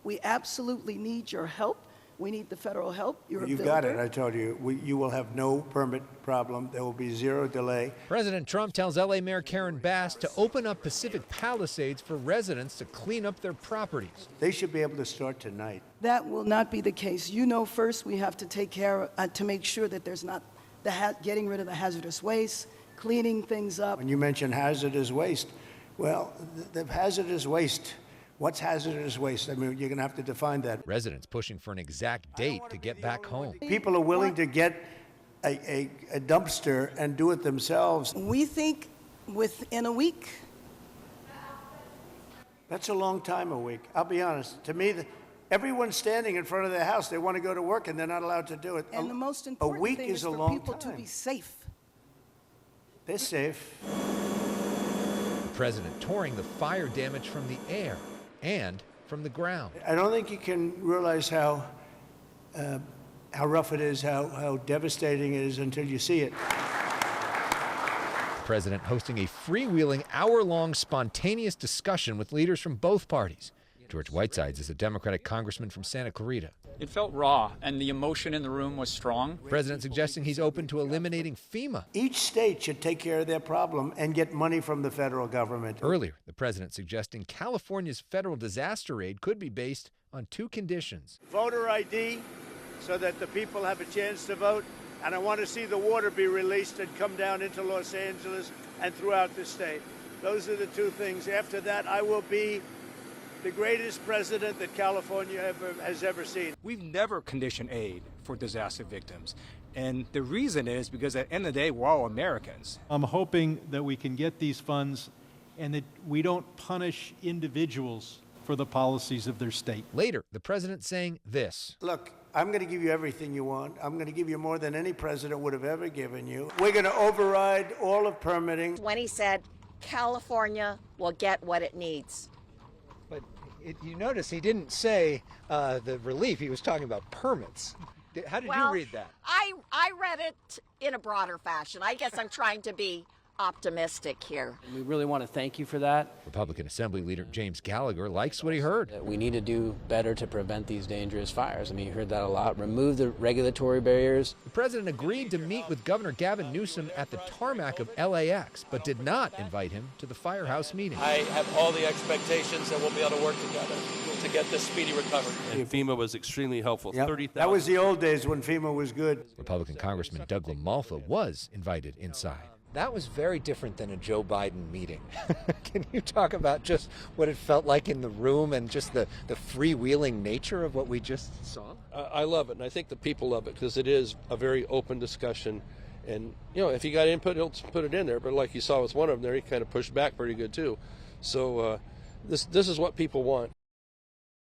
We absolutely need your help. We need the federal help. You're a builder. You've got it. I told you. You will have no permit problem. There will be zero delay. President Trump tells L.A. Mayor Karen Bass to open up Pacific Palisades for residents to clean up their properties. They should be able to start tonight. That will not be the case. You know, first we have to take care to make sure that there's not getting rid of the hazardous waste, cleaning things up. When you mention hazardous waste, well, the hazardous waste. What's hazardous waste? I mean, you're going to have to define that. Residents pushing for an exact date to get back home. People are willing to get a dumpster and do it themselves. We think within a week. That's a long time, a week. I'll be honest. To me, everyone's standing in front of their house. They want to go to work, and they're not allowed to do it. And the most important thing is for people to be safe. They're safe. The president touring the fire damage from the air and from the ground. I don't think you can realize how rough it is, how devastating it is until you see it. The president hosting a freewheeling, hour-long spontaneous discussion with leaders from both parties. George Whitesides is a Democratic congressman from Santa Clarita. It felt raw, and the emotion in the room was strong. The president suggesting he's open to eliminating FEMA. Each state should take care of their problem and get money from the federal government. Earlier, the president suggesting California's federal disaster aid could be based on two conditions. Voter ID, so that the people have a chance to vote, and I want to see the water be released and come down into Los Angeles and throughout the state. Those are the two things. After that, I will be the greatest president that California has ever seen. We've never conditioned aid for disaster victims. And the reason is because at the end of the day, we're all Americans. I'm hoping that we can get these funds and that we don't punish individuals for the policies of their state. Later, the president saying this. Look, I'm going to give you everything you want. I'm going to give you more than any president would have ever given you. We're going to override all of permitting. When he said California will get what it needs. But you notice he didn't say the relief. He was talking about permits. How did you read that? I read it in a broader fashion. I guess I'm trying to be optimistic here. We really want to thank you for that. Republican Assembly Leader James Gallagher likes what he heard. We need to do better to prevent these dangerous fires. I mean, you heard that a lot. Remove the regulatory barriers. The president agreed to meet with Governor Gavin Newsom at the tarmac of LAX, but did not invite him to the firehouse meeting. I have all the expectations that we'll be able to work together to get this speedy recovery. And FEMA was extremely helpful. Yep. 30,000. That was the old days when FEMA was good. Republican Congressman Doug LaMalfa was invited inside. That was very different than a Joe Biden meeting. Can you talk about just what it felt like in the room and just the freewheeling nature of what we just saw? I love it, and I think the people love it because it is a very open discussion. And, you know, if he got input, he'll put it in there. But like you saw with one of them there, he kind of pushed back pretty good, too. So this is what people want.